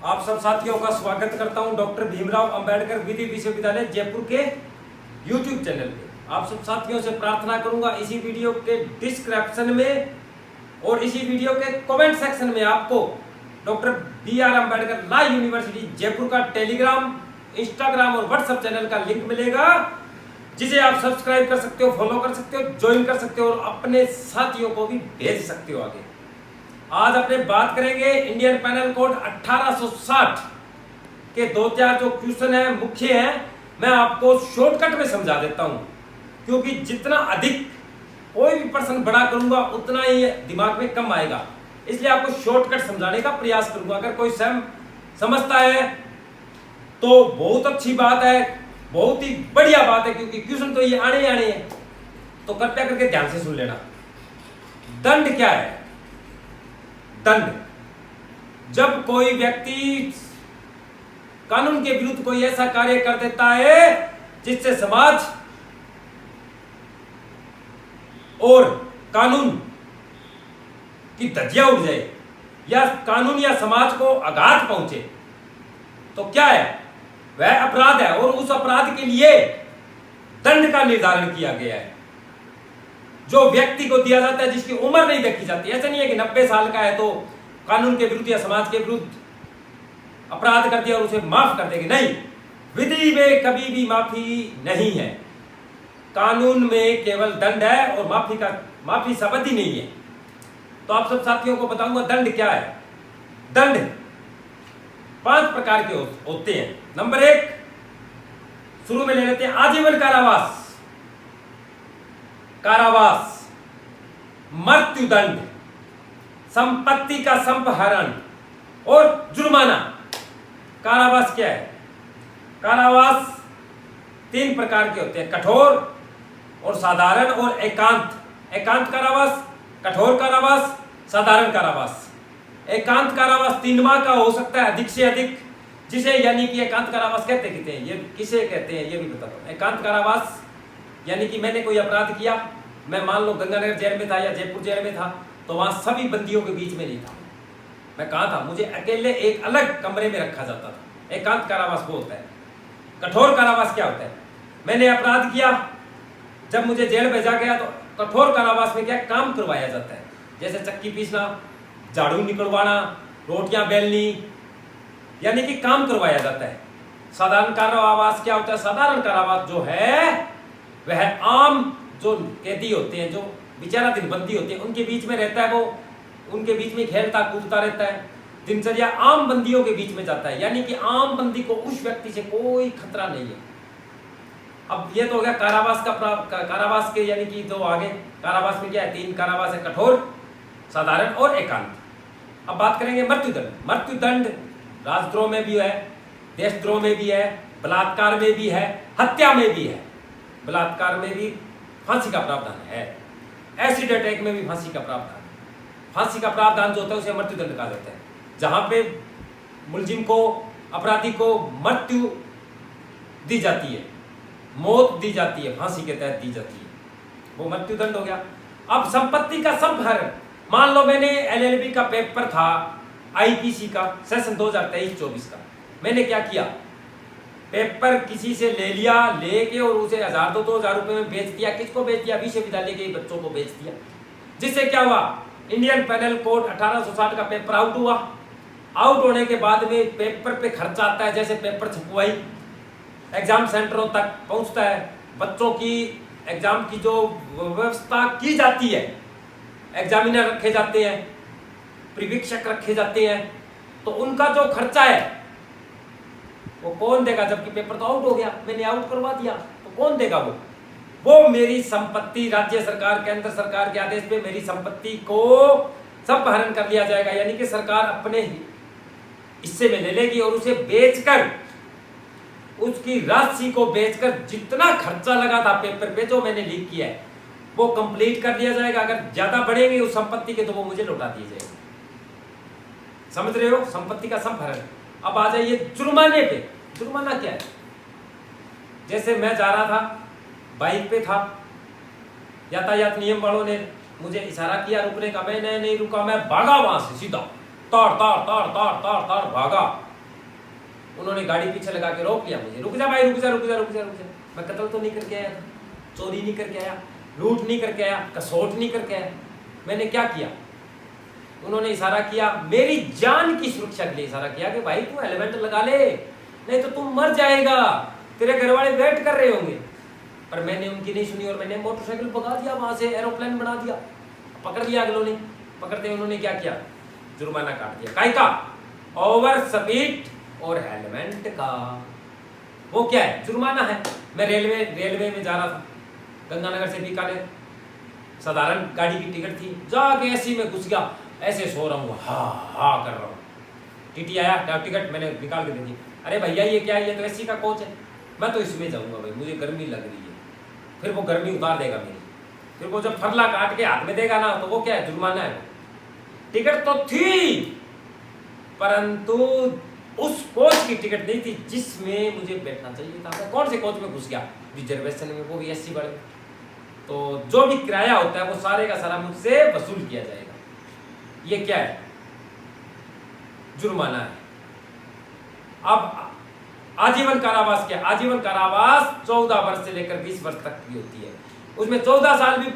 आप सब साथियों का स्वागत करता हूं डॉक्टर भीमराव अंबेडकर विधि विश्वविद्यालय जयपुर के यूट्यूब चैनल पे। आप सब साथियों से प्रार्थना करूंगा इसी वीडियो के डिस्क्रिप्शन में और इसी वीडियो के कमेंट सेक्शन में आपको doctor BR Ambedkar law university Jaipur का टेलीग्राम, इंस्टाग्राम और व्हाट्सएप चैनल का लिंक मिलेगा, जिसे आप सब्सक्राइब कर सकते हो, फॉलो कर सकते हो, ज्वाइन कर सकते हो और अपने साथियों को भी भेज सकते हो आगे। आज अपने बात करेंगे इंडियन पैनल कोड 1860 के 2-4 जो क्वेश्चन है मुख्य हैं, मैं आपको शॉर्टकट में समझा देता हूं, क्योंकि जितना अधिक कोई भी प्रश्न बड़ा करूंगा उतना ही दिमाग में कम आएगा, इसलिए आपको शॉर्टकट समझाने का प्रयास करूंगा। अगर कोई स्वयं समझता है तो बहुत अच्छी बात है, बहुत ही बढ़िया बात है, क्योंकि क्वेश्चन तो ये आने हैं। तो कृपया करके ध्यान से सुन लेना। दंड क्या है? दंड, जब कोई व्यक्ति कानून के विरुद्ध कोई ऐसा कार्य कर देता है जिससे समाज और कानून की धज्जियां उड़ जाए या कानून या समाज को आघात पहुंचे, तो क्या है? वह अपराध है और उस अपराध के लिए दंड का निर्धारण किया गया है, जो व्यक्ति को दिया जाता है, जिसकी उम्र नहीं देखी जाती। ऐसा नहीं है कि 90 साल का है तो कानून के विरुद्ध या समाज के विरुद्ध अपराध कर दिया और उसे माफ कर देंगे, नहीं। विधि में कभी भी माफी नहीं है, कानून में केवल दंड है और माफी शब्द ही नहीं है। तो आप सब साथियों को बताऊंगा दंड क्या है। दंड 5 प्रकार के होते हैं। नंबर 1 शुरू में ले लेते हैं, आजीवन कारावास, मृत्युदंड, संपत्ति का संपहरण और जुर्माना। कारावास क्या है? कारावास 3 प्रकार के होते हैं, कठोर और साधारण और एकांत कारावास, कठोर कारावास, साधारण कारावास। एकांत कारावास 3 माह का हो सकता है, अधिक से अधिक, जिसे यानी कि एकांत कारावास कहते हैं। ये किसे कहते हैं ये भी बताता हूं। एकांत कारावास यानी कि मैंने कोई अपराध किया, मैं मान लो गंगानगर जेल में था या जयपुर जेल में था, तो वहां सभी बंदियों के बीच में नहीं था, मैं कहां था? मुझे अकेले एक अलग कमरे में रखा जाता था। एकांत कारावास वो होता है। कठोर कारावास क्या होता है? मैंने अपराध किया, जब मुझे जेल भेजा गया तो कठोर कारावास में क्या काम करवाया जाता है, जैसे चक्की पीसना, झाड़ू निकलवाना, रोटियां बेलनी, यानी कि काम करवाया जाता है। साधारण कारावास क्या होता है? साधारण कारावास जो है वह आम जो कैदी होते हैं, जो विचाराधीन बंदी होते हैं, उनके बीच में रहता है, वो उनके बीच में खेलता कूदता रहता है, दिनचर्या आम बंदियों के बीच में जाता है, यानी कि आम बंदी को उस व्यक्ति से कोई खतरा नहीं है। अब ये तो हो गया कारावास का कारावास के यानी कि दो आगे कारावास में क्या है? 3 कारावास है, कठोर, साधारण और एकांत। अब बात करेंगे मृत्युदंड। मृत्युदंड राजद्रोह में भी है, देशद्रोह में भी है, बलात्कार में भी है, हत्या में भी है। बलात्कार में भी फांसी का प्रावधान है, एसिड अटैक में भी फांसी का प्रावधान। फांसी का प्रावधान जो होता है उसे मृत्युदंड कहा जाता है, जहां पे मुलजिम को, अपराधी को मृत्यु दी जाती है, मौत दी जाती है, फांसी के तहत दी जाती है, वो मृत्युदंड हो गया। अब संपत्ति का संपहरण, मान लो मैंने LLB का पेपर था, IPC का सेशन 2023-24 का, मैंने क्या किया? पेपर किसी से ले लिया, लेके और उसे 1000-2000 रुपए में बेच दिया। किसको बेच दिया? विश्वविद्यालय के बच्चों को बेच दिया, जिससे क्या हुआ? इंडियन पैनल कोड 1860 का पेपर आउट हुआ। आउट होने के बाद में पेपर पे खर्चा आता है, जैसे पेपर छपवाई, एग्जाम सेंटरों तक पहुंचता है, बच्चों की एग्जाम की जो व्यवस्था की जाती है, एग्जामिनर रखे जाते हैं, परिवीक्षक रखे जाते हैं, तो उनका जो खर्चा है वो कौन देगा? जबकि पेपर तो आउट हो गया, मैंने आउट करवा दिया, तो कौन देगा? वो मेरी संपत्ति, राज्य सरकार, केंद्र सरकार के आदेश पे मेरी संपत्ति को संपहरण कर लिया जाएगा, यानी कि सरकार अपने हिस्से में ले लेगी और उसे बेचकर, उसकी राशि को बेचकर जितना खर्चा लगा था पेपर पे जो मैंने लीक किया है वो कंप्लीट कर दिया जाएगा। अगर ज्यादा बढ़ेंगे उस संपत्ति के तो वो मुझे लौटा दी जाएगी। समझ रहे हो? संपत्ति का संपहरण। अब आ जाइए जुर्माने पे। जुर्माना क्या है? जैसे मैं जा रहा था, बाइक पे था, यातायात नियम वालों ने मुझे इशारा किया रुकने का, मैं नहीं रुका, मैं भागा वहां से सीधा, ताड़ ताड़ ताड़ ताड़ ताड़ ताड़ भागा। उन्होंने गाड़ी पीछे लगा के रोक लिया मुझे, रुक जा भाई, रुक जा रुक जा रुक जा रुक जा। मैं कत्ल तो नहीं करके आया था, चोरी नहीं करके आया, लूट नहीं करके आया, कसौट नहीं करके आया। मैंने क्या किया? उन्होंने इशारा किया, मेरी जान की सुरक्षा के लिए इशारा किया कि भाई तू हेलमेट लगा ले, नहीं तो तुम मर जाएगा, तेरे घर वाले वेट कर रहे होंगे। पर मैंने उनकी नहीं सुनी और मैंने मोटरसाइकिल भगा दिया, वहां से एरोप्लेन बना दिया। पकड़ लिया अगलों ने, पकड़ते उन्होंने क्या किया? जुर्माना काट दिया। काय का? ओवर स्पीड और हेलमेट का। वो क्या है? जुर्माना है। मैं रेलवे में जा रहा था, गंगानगर से बीकानेर, साधारण गाड़ी की टिकट थी, जाके एसी में घुस गया, ऐसे सो रहा हूँ, हा कर रहा हूँ। टीटी आया, टिकट मैंने निकाल के दे दी। अरे भैया ये क्या है? ये तो एसी का कोच है। मैं तो इसमें जाऊंगा भाई, मुझे गर्मी लग रही है। फिर वो गर्मी उतार देगा मेरी। फिर वो जब फरला काट के हाथ में देगा ना, तो वो क्या है? जुर्माना है। टिकट तो थी, परंतु उस कोच की टिकट नहीं थी जिसमें मुझे बैठना चाहिए था। मैं कौन से कोच में घुस गया? रिजर्वेशन में, वो भी एसी वाले। तो जो भी किराया होता है वो सारे का सारा मुझसे वसूल किया जाएगा। ये क्या है? जुर्माना है। अब आजीवन कारावास क्या? आजीवन कारावास 14 वर्ष से लेकर 20 वर्ष तक की होती है। उसमें 14 साल भी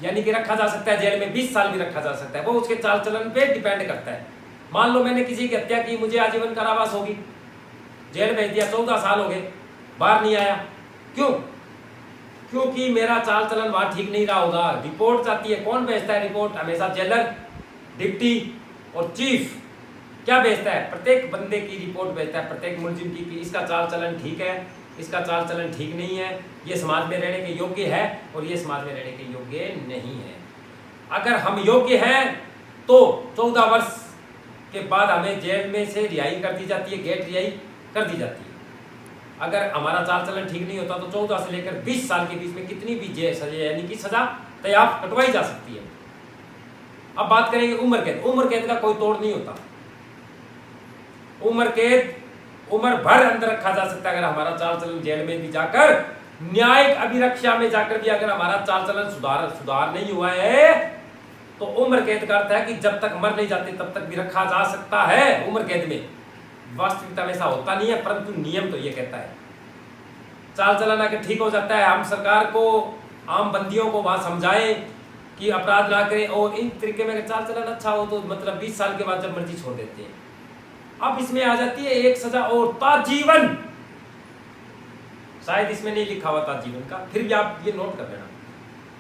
यानी कि रखा जा सकता है जेल में, 20 साल भी रखा जा सकता है। वो उसके चाल चलन पे डिपेंड करता है। मान लो मैंने किसी की हत्या की, मुझे आजीवन कारावास होगी, जेल भेज दिया, 14 साल हो गए, बाहर नहीं आया। क्यों? क्योंकि मेरा चाल चलन वहां ठीक नहीं रहा होगा। रिपोर्ट आती है, कौन भेजता है रिपोर्ट? हमेशा जेलर, डिप्टी और चीफ। क्या भेजता है? प्रत्येक बंदे की रिपोर्ट भेजता है, प्रत्येक मुलजिम की, इसका चाल चलन ठीक है, इसका चाल चलन ठीक नहीं है, ये समाज में रहने के योग्य है और ये समाज में रहने के योग्य नहीं है। अगर हम योग्य हैं तो 14 वर्ष के बाद हमें जेल में से रिहाई कर दी जाती है, गेट रिहाई कर दी जाती है। अगर हमारा चाल चलन ठीक नहीं होता तो 14 से लेकर 20 साल के बीच में कितनी भी जेल सजा यानी कि सजा तैयार कटवाई जा सकती है। अब बात करेंगे उम्र कैद। उम्र कैद का कोई तोड़ नहीं होता। उम्र कैद उम्र भर अंदर रखा जा सकता है। अगर हमारा चाल चलन जेल में भी जाकर, न्यायिक अभिरक्षा में जाकर भी अगर हमारा चाल चलन सुधार नहीं हुआ है तो उम्र कैद का अर्थ है कि जब तक मर नहीं जाते तब तक भी रखा जा सकता है उम्र कैद में। वास्तविकता में ऐसा होता नहीं है, परंतु नियम तो ये कहता है। चाल चलन अगर ठीक हो जाता है, हम सरकार को, आम बंदियों को वहां समझाएं कि अपराध ना करें और इन तरीके में अगर चाल चलन अच्छा हो तो मतलब 20 साल के बाद जब मर्जी छोड़ देते हैं। अब इसमें आ जाती है एक सजा और, ताजीवन। शायद इसमें नहीं लिखा हुआ ताजीवन का, फिर भी आप ये नोट कर लेना।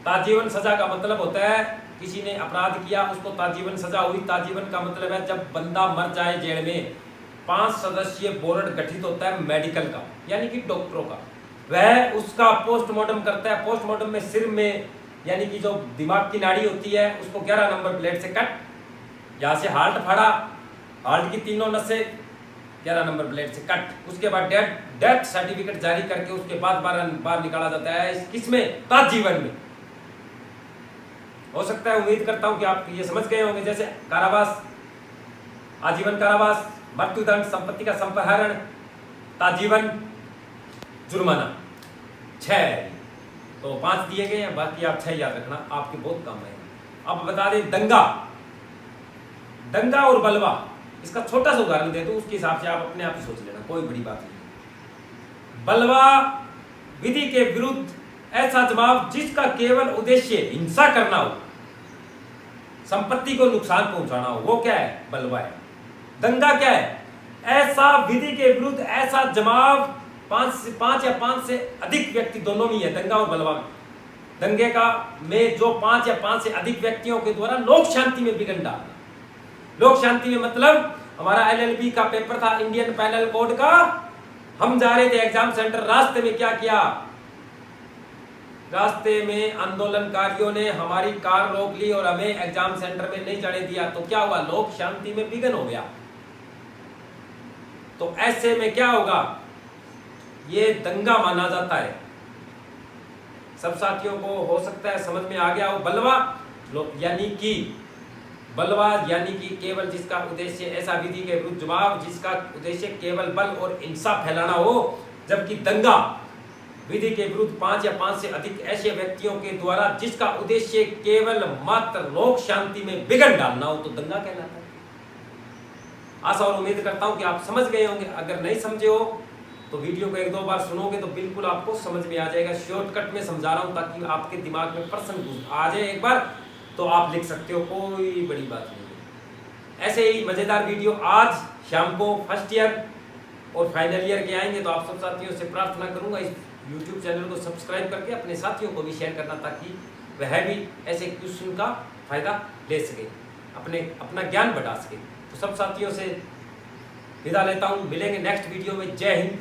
ताजीवन सजा का मतलब होता है किसी ने अपराध किया, उसको ताजीवन सजा हुई। ताजीवन का मतलब है जब बंदा मर जाए जेल में, 5 सदस्यीय बोर्ड गठित होता है मेडिकल का, यानी कि डॉक्टरों का। वह उसका पोस्टमार्टम करता है। पोस्टमार्टम में सिर में यानी कि जो दिमाग की नाड़ी होती है उसको 11 नंबर ब्लेड से कट, यहाँ से हार्ट फाड़ा, हार्ट की तीनों नसें 11 नंबर ब्लेड से कट, उसके बाद डेथ सर्टिफिकेट जारी करके उसके बाद बाहर निकाला जाता है। किसमें? ताजीवन में। हो सकता है, उम्मीद करता हूं कि आप ये समझ गए होंगे। जैसे कारावास, आजीवन कारावास, मृत्युदंड, संपत्ति का संपहरण, ताजीवन, जुर्माना, 6। तो 5 दिए गए हैं, बाकी आप 6 याद रखना, आपके बहुत काम आएगा। अब बता दें दंगा और बलवा, इसका छोटा सा उदाहरण दे दूं, उसके हिसाब से आप अपने आप ही सोच लेना, कोई बड़ी बात नहीं। बलवा विधि के विरुद्ध ऐसा जवाब जिसका केवल उद्देश्य हिंसा करना हो, संपत्ति को नुकसान पहुंचाना हो, वो क्या है? बलवा है। दंगा क्या है? ऐसा विधि के विरुद्ध ऐसा जवाब 5 या 5 से अधिक व्यक्ति, दोनों में है दंगा और बलवा में। दंगे का में जो 5 या 5 से अधिक व्यक्तियों के द्वारा लोक शांति में विघ्न डालना। लोक शांति में मतलब हमारा LLB का पेपर था, इंडियन पैनल कोड का, हम जा रहे थे एग्जाम सेंटर, रास्ते में क्या किया? रास्ते में आंदोलनकारियों ने हमारी कार रोक ली और हमें एग्जाम सेंटर में नहीं जाने दिया। तो क्या हुआ? लोक शांति में विघ्न हो गया। तो ऐसे में क्या होगा? ये दंगा माना जाता है। सब साथियों को हो सकता है समझ में आ गया हो। बलवा यानी कि केवल जिसका उद्देश्य ऐसा विधि के विरुद्ध जवाब जिसका उद्देश्य केवल बल और हिंसा फैलाना हो, जबकि दंगा विधि के विरुद्ध 5 या 5 से अधिक ऐसे व्यक्तियों के द्वारा जिसका उद्देश्य केवल मात्र लोक शांति में विघ्न डालना हो, तो दंगा कहलाता है। आशा और उम्मीद करता हूँ कि आप समझ गए होंगे। अगर नहीं समझे हो तो वीडियो को 1-2 बार सुनोगे तो बिल्कुल आपको समझ में आ जाएगा। शॉर्टकट में समझा रहा हूँ ताकि आपके दिमाग में प्रश्न आ जाए एक बार तो आप लिख सकते हो, कोई बड़ी बात नहीं है। ऐसे ही मज़ेदार वीडियो आज शाम को फर्स्ट ईयर और फाइनल ईयर के आएंगे, तो आप सब साथियों से प्रार्थना करूंगा इस YouTube चैनल को सब्सक्राइब करके अपने साथियों को भी शेयर करना, ताकि वह भी ऐसे क्वेश्चन का फायदा ले सके, अपना ज्ञान बढ़ा सके। तो सब साथियों से विदा लेता हूँ, मिलेंगे नेक्स्ट वीडियो में। जय हिंद।